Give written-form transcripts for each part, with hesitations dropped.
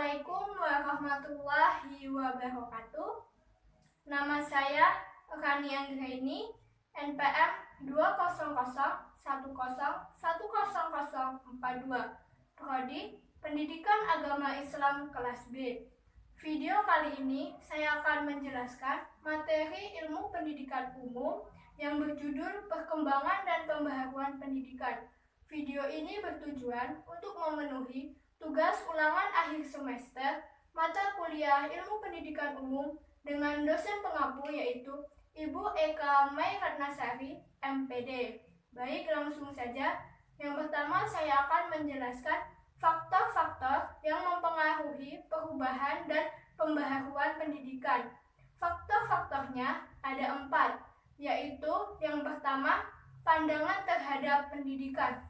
Assalamualaikum warahmatullahi wabarakatuh. Nama saya Rani Anggraini, NPM 20010101042, Prodi Pendidikan Agama Islam kelas B. Video kali ini saya akan menjelaskan materi ilmu pendidikan umum yang berjudul Perkembangan dan Pembaharuan Pendidikan. Video ini bertujuan untuk memenuhi tugas ulangan akhir semester mata kuliah ilmu pendidikan umum dengan dosen pengampu yaitu Ibu Eka Mai Ratnasari, MPD. Baik, langsung saja. Yang pertama saya akan menjelaskan faktor-faktor yang mempengaruhi perubahan dan pembaharuan pendidikan. Faktor-faktornya ada 4, yaitu yang pertama, pandangan terhadap pendidikan.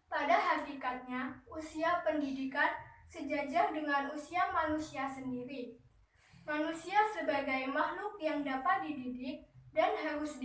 Pada hakikatnya, usia pendidikan sejajar dengan usia manusia sendiri. Manusia sebagai makhluk yang dapat dididik dan harus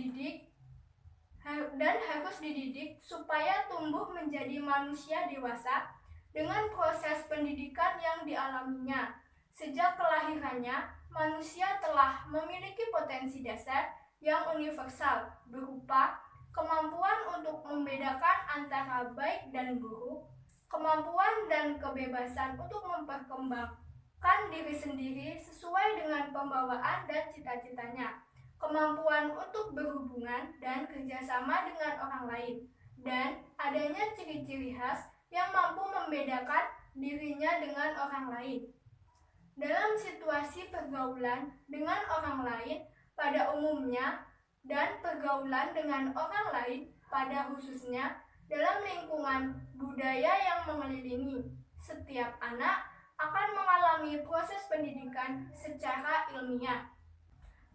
dididik supaya tumbuh menjadi manusia dewasa dengan proses pendidikan yang dialaminya. Sejak kelahirannya, manusia telah memiliki potensi dasar yang universal berupa kemampuan untuk membedakan antara baik dan buruk, kemampuan dan kebebasan untuk memperkembangkan diri sendiri sesuai dengan pembawaan dan cita-citanya, kemampuan untuk berhubungan dan kerjasama dengan orang lain, dan adanya ciri-ciri khas yang mampu membedakan dirinya dengan orang lain. Dalam situasi pergaulan dengan orang lain pada umumnya, dan pergaulan dengan orang lain pada khususnya dalam lingkungan budaya yang mengelilingi, setiap anak akan mengalami proses pendidikan secara ilmiah.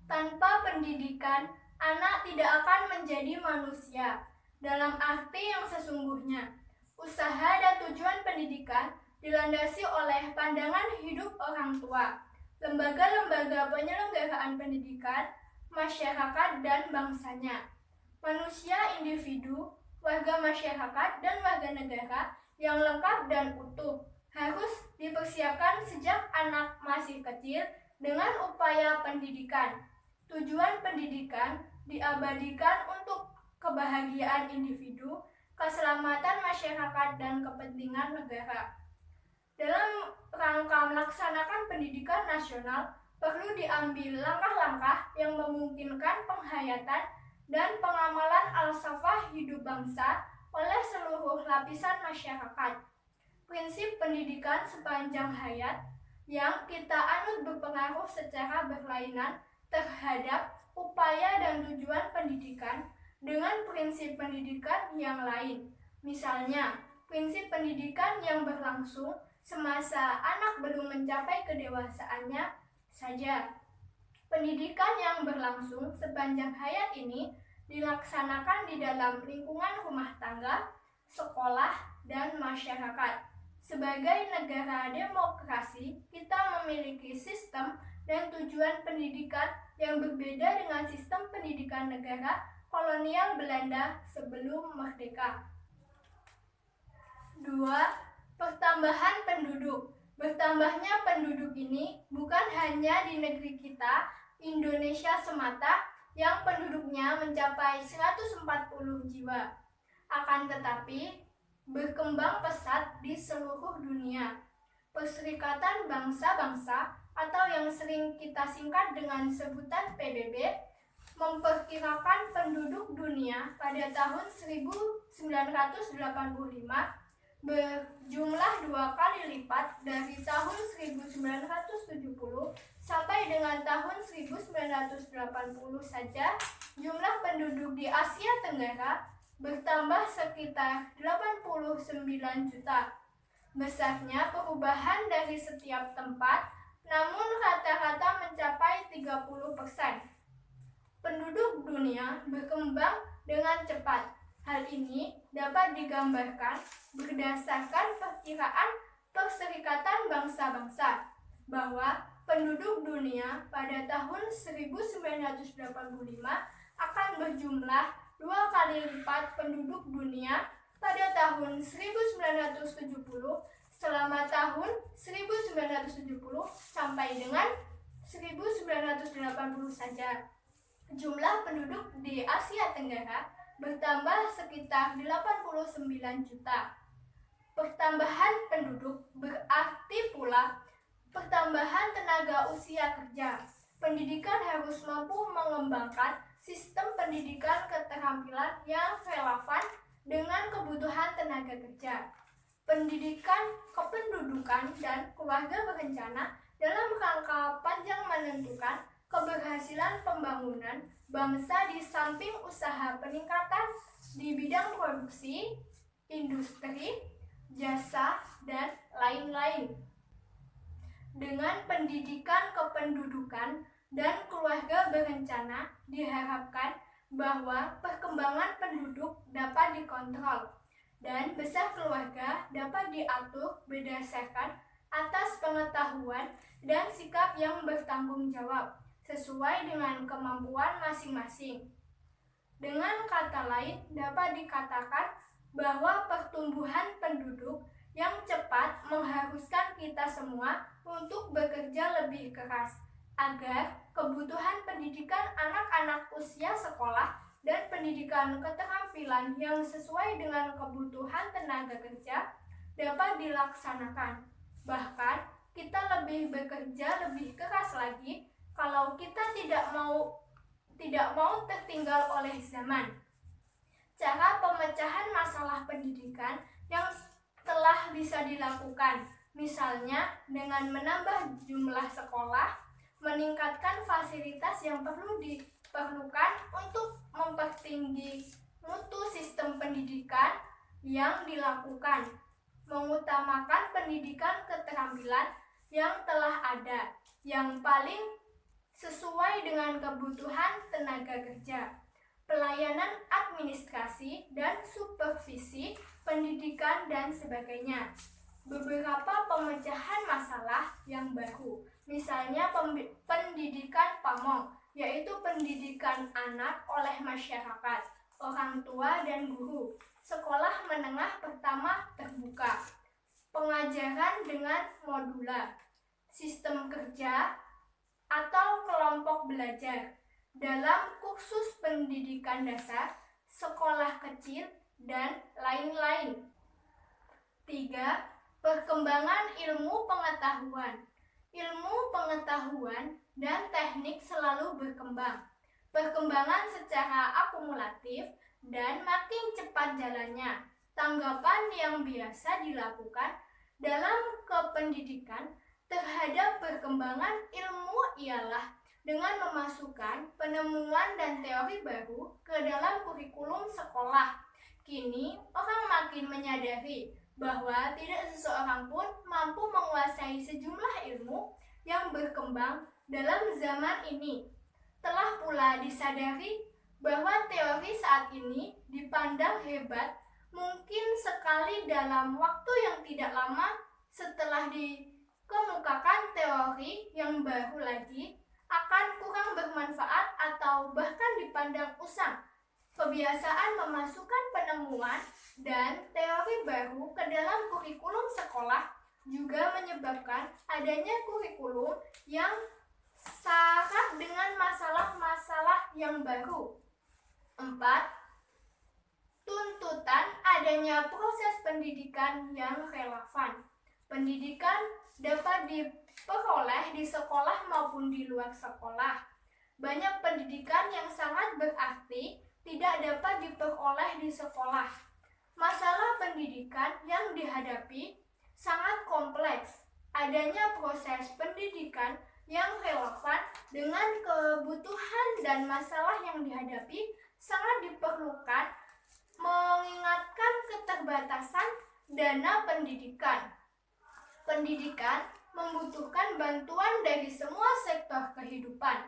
Tanpa pendidikan, anak tidak akan menjadi manusia dalam arti yang sesungguhnya. Usaha dan tujuan pendidikan dilandasi oleh pandangan hidup orang tua, lembaga-lembaga penyelenggaraan pendidikan, masyarakat dan bangsanya, manusia individu, warga masyarakat dan warga negara yang lengkap dan utuh harus dipersiapkan sejak anak masih kecil dengan upaya pendidikan. Tujuan pendidikan diabadikan untuk kebahagiaan individu, keselamatan masyarakat dan kepentingan negara. Dalam rangka melaksanakan pendidikan nasional, perlu diambil langkah-langkah yang memungkinkan penghayatan dan pengamalan falsafah hidup bangsa oleh seluruh lapisan masyarakat. Prinsip pendidikan sepanjang hayat yang kita anut berpengaruh secara berlainan terhadap upaya dan tujuan pendidikan dengan prinsip pendidikan yang lain. Misalnya, prinsip pendidikan yang berlangsung semasa anak belum mencapai kedewasaannya saja. Pendidikan yang berlangsung sepanjang hayat ini dilaksanakan di dalam lingkungan rumah tangga, sekolah, dan masyarakat. Sebagai negara demokrasi, kita memiliki sistem dan tujuan pendidikan yang berbeda dengan sistem pendidikan negara kolonial Belanda sebelum merdeka. 2. Pertambahan penduduk. Bertambahnya penduduk ini bukan hanya di negeri kita, Indonesia semata, yang penduduknya mencapai 140 jiwa. Akan tetapi, berkembang pesat di seluruh dunia. Perserikatan Bangsa-Bangsa atau yang sering kita singkat dengan sebutan PBB, memperkirakan penduduk dunia pada tahun 1985 berjumlah 2 kali lipat dari tahun 1970 sampai dengan tahun 1980 saja. Jumlah penduduk di Asia Tenggara bertambah sekitar 89 juta. Besarnya perubahan dari setiap tempat, namun rata-rata mencapai 30%. Penduduk dunia berkembang dengan cepat. Hal ini dapat digambarkan berdasarkan perkiraan Perserikatan Bangsa-Bangsa bahwa penduduk dunia pada tahun 1985 akan berjumlah 2 kali lipat penduduk dunia pada tahun 1970 selama tahun 1970 sampai dengan 1980 saja. Jumlah penduduk di Asia Tenggara bertambah sekitar 89 juta. Pertambahan penduduk berarti pula pertambahan tenaga usia kerja. Pendidikan harus mampu mengembangkan sistem pendidikan keterampilan yang relevan dengan kebutuhan tenaga kerja. Pendidikan kependudukan dan keluarga berencana dalam rangka panjang menentukan keberhasilan pembangunan bangsa di samping usaha peningkatan di bidang produksi, industri, jasa, dan lain-lain. Dengan pendidikan kependudukan dan keluarga berencana diharapkan bahwa perkembangan penduduk dapat dikontrol dan besar keluarga dapat diatur berdasarkan atas pengetahuan dan sikap yang bertanggung jawab sesuai dengan kemampuan masing-masing. Dengan kata lain, dapat dikatakan bahwa pertumbuhan penduduk yang cepat mengharuskan kita semua untuk bekerja lebih keras agar kebutuhan pendidikan anak-anak usia sekolah dan pendidikan keterampilan yang sesuai dengan kebutuhan tenaga kerja dapat dilaksanakan. Bahkan, kita lebih bekerja lebih keras lagi kalau kita tidak mau tertinggal oleh zaman. Cara pemecahan masalah pendidikan yang telah bisa dilakukan, misalnya dengan menambah jumlah sekolah, meningkatkan fasilitas yang diperlukan untuk mempertinggi mutu sistem pendidikan yang dilakukan, mengutamakan pendidikan keterampilan yang telah ada, yang paling sesuai dengan kebutuhan tenaga kerja, pelayanan administrasi dan supervisi pendidikan dan sebagainya. Beberapa pemecahan masalah yang baru, misalnya pendidikan pamong, yaitu pendidikan anak oleh masyarakat, orang tua dan guru, sekolah menengah pertama terbuka, pengajaran dengan modular, sistem kerja atau kelompok belajar, dalam kursus pendidikan dasar, sekolah kecil, dan lain-lain. 3. Perkembangan ilmu pengetahuan. Ilmu pengetahuan dan teknik selalu berkembang. Perkembangan secara akumulatif dan makin cepat jalannya. Tanggapan yang biasa dilakukan dalam kependidikan terhadap perkembangan ilmu ialah dengan memasukkan penemuan dan teori baru ke dalam kurikulum sekolah. Kini, orang makin menyadari bahwa tidak seseorang pun mampu menguasai sejumlah ilmu yang berkembang dalam zaman ini. Telah pula disadari bahwa teori saat ini dipandang hebat, mungkin sekali dalam waktu yang tidak lama setelah dikemukakan teori yang baru lagi akan kurang bermanfaat atau bahkan dipandang usang. Kebiasaan memasukkan penemuan dan teori baru ke dalam kurikulum sekolah juga menyebabkan adanya kurikulum yang syarat dengan masalah-masalah yang baru. 4. Tuntutan adanya proses pendidikan yang relevan. Pendidikan dapat diperoleh di sekolah maupun di luar sekolah. Banyak pendidikan yang sangat berarti tidak dapat diperoleh di sekolah. Masalah pendidikan yang dihadapi sangat kompleks. Adanya proses pendidikan yang relevan dengan kebutuhan dan masalah yang dihadapi sangat diperlukan, mengingatkan keterbatasan dana pendidikan. Pendidikan membutuhkan bantuan dari semua sektor kehidupan.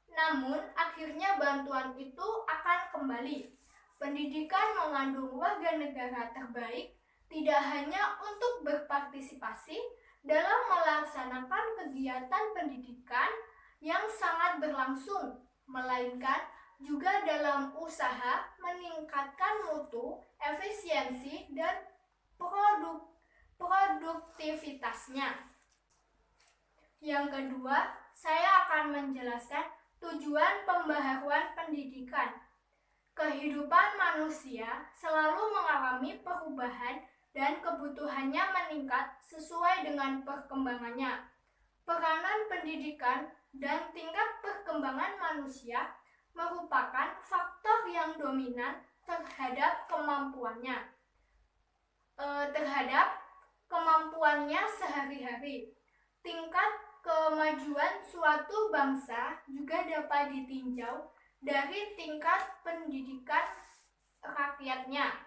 Namun, akhirnya bantuan itu akan kembali. Pendidikan mengandung warga negara terbaik, tidak hanya untuk berpartisipasi dalam melaksanakan kegiatan pendidikan yang sangat berlangsung, melainkan juga dalam usaha meningkatkan mutu, efisiensi, dan produktivitasnya. Yang kedua, saya akan menjelaskan tujuan pembaharuan pendidikan. Kehidupan manusia selalu mengalami perubahan dan kebutuhannya meningkat sesuai dengan perkembangannya. Peranan pendidikan dan tingkat perkembangan manusia merupakan faktor yang dominan terhadap kemampuannya sehari-hari. Tingkat kemajuan suatu bangsa juga dapat ditinjau dari tingkat pendidikan rakyatnya.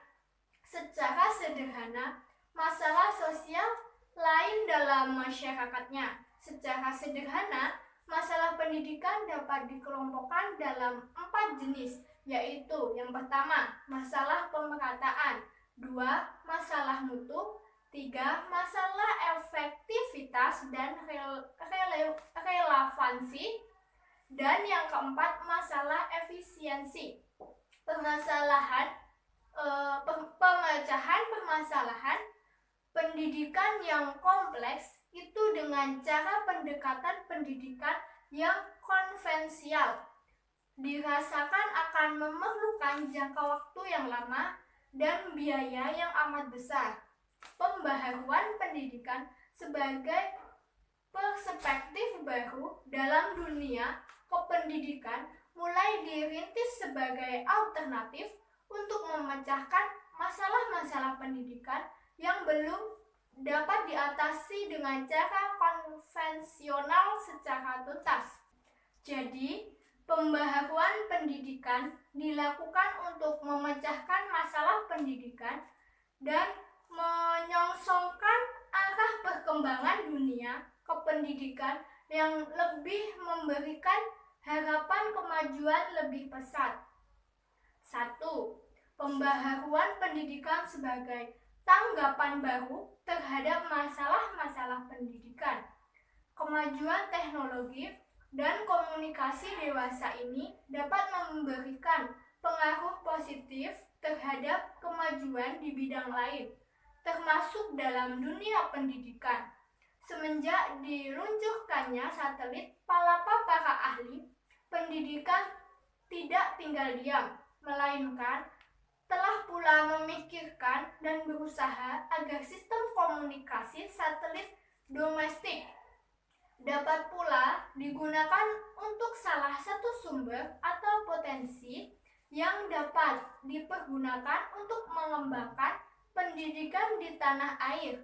Secara sederhana, masalah sosial lain dalam masyarakatnya. Secara sederhana, masalah pendidikan dapat dikelompokkan dalam 4 jenis, yaitu yang pertama, masalah pemerataan, 2, masalah mutu, 3, masalah efektivitas dan relevansi, dan yang keempat, masalah efisiensi. Pemecahan permasalahan pendidikan yang kompleks itu dengan cara pendekatan pendidikan yang konvensional dirasakan akan memerlukan jangka waktu yang lama dan biaya yang amat besar. Pembaharuan pendidikan sebagai perspektif baru dalam dunia kependidikan mulai dirintis sebagai alternatif untuk memecahkan masalah-masalah pendidikan yang belum dapat diatasi dengan cara konvensional secara tuntas. Jadi, pembaharuan pendidikan dilakukan untuk memecahkan masalah pendidikan dan menyongsongkan arah perkembangan dunia kependidikan yang lebih memberikan harapan kemajuan lebih pesat. 1. Pembaharuan pendidikan sebagai tanggapan baru terhadap masalah-masalah pendidikan. Kemajuan teknologi dan komunikasi dewasa ini dapat memberikan pengaruh positif terhadap kemajuan di bidang lain, termasuk dalam dunia pendidikan. Semenjak diluncurkannya satelit palapa para ahli pendidikan tidak tinggal diam, melainkan telah pula memikirkan dan berusaha agar sistem komunikasi satelit domestik dapat pula digunakan untuk salah satu sumber atau potensi yang dapat dipergunakan untuk mengembangkan pendidikan di tanah air.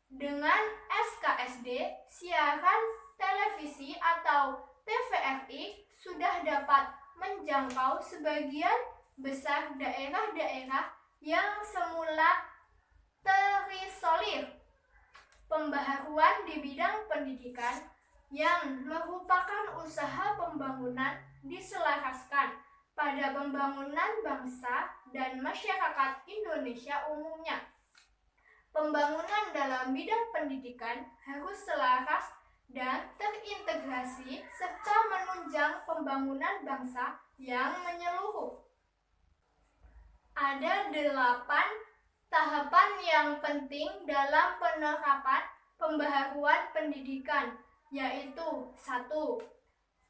Dengan SKSD, siaran televisi atau TVRI sudah dapat menjangkau sebagian besar daerah-daerah yang semula terisolir. Pembaharuan di bidang pendidikan yang merupakan usaha pembangunan diselaraskan pada pembangunan bangsa dan masyarakat Indonesia umumnya. Pembangunan dalam bidang pendidikan harus selaras dan terintegrasi serta menunjang pembangunan bangsa yang menyeluruh. Ada 8 tahapan yang penting dalam penerapan pembaharuan pendidikan, yaitu 1.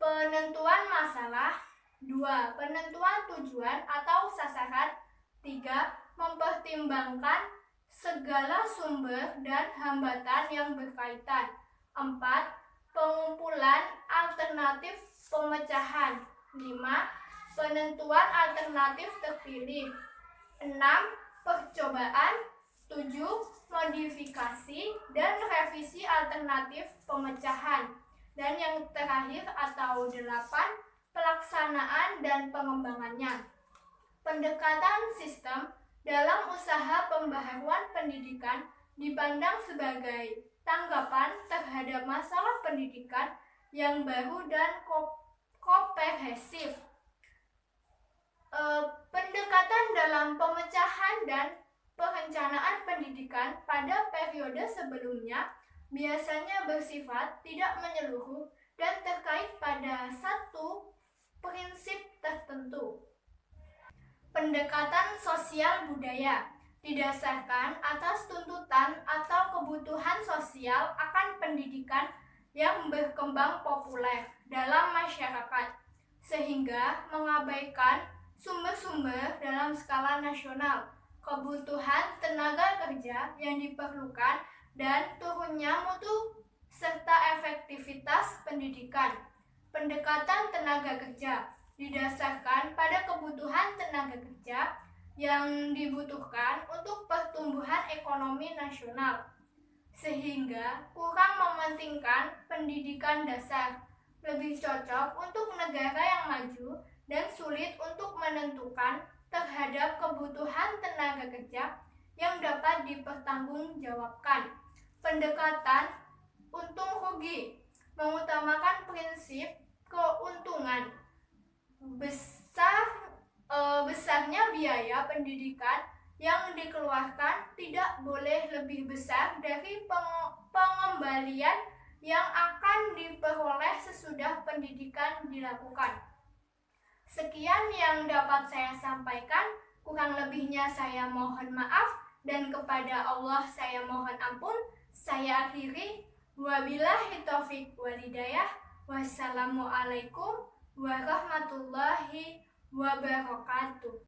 Penentuan masalah, 2. Penentuan tujuan atau sasaran, 3. Mempertimbangkan segala sumber dan hambatan yang berkaitan, 4. Pengumpulan alternatif pemecahan, 5. Penentuan alternatif terpilih, 6. Percobaan, 7. Modifikasi dan revisi alternatif pemecahan, dan yang terakhir atau 8. Pelaksanaan dan pengembangannya. Pendekatan sistem dalam usaha pembaharuan pendidikan dipandang sebagai tanggapan terhadap masalah pendidikan yang baru dan komprehensif. Pendekatan dalam pemecahan dan perencanaan pendidikan pada periode sebelumnya biasanya bersifat tidak menyeluruh dan terkait pada satu prinsip tertentu. Pendekatan sosial budaya didasarkan atas tuntutan atau kebutuhan sosial akan pendidikan yang berkembang populer dalam masyarakat, sehingga mengabaikan sumber-sumber dalam skala nasional, kebutuhan tenaga kerja yang diperlukan, dan turunnya mutu serta efektivitas pendidikan. Pendekatan tenaga kerja didasarkan pada kebutuhan tenaga kerja yang dibutuhkan untuk pertumbuhan ekonomi nasional, sehingga kurang mementingkan pendidikan dasar, lebih cocok untuk negara yang maju dan sulit untuk menentukan terhadap kebutuhan tenaga kerja yang dapat dipertanggungjawabkan. Pendekatan untung rugi mengutamakan prinsip keuntungan. Besarnya biaya pendidikan yang dikeluarkan tidak boleh lebih besar dari pengembalian yang akan diperoleh sesudah pendidikan dilakukan. Sekian yang dapat saya sampaikan, kurang lebihnya saya mohon maaf, dan kepada Allah saya mohon ampun. Saya akhiri, wabillahi taufiq wal hidayah. Wassalamualaikum warahmatullahi wabarakatuh.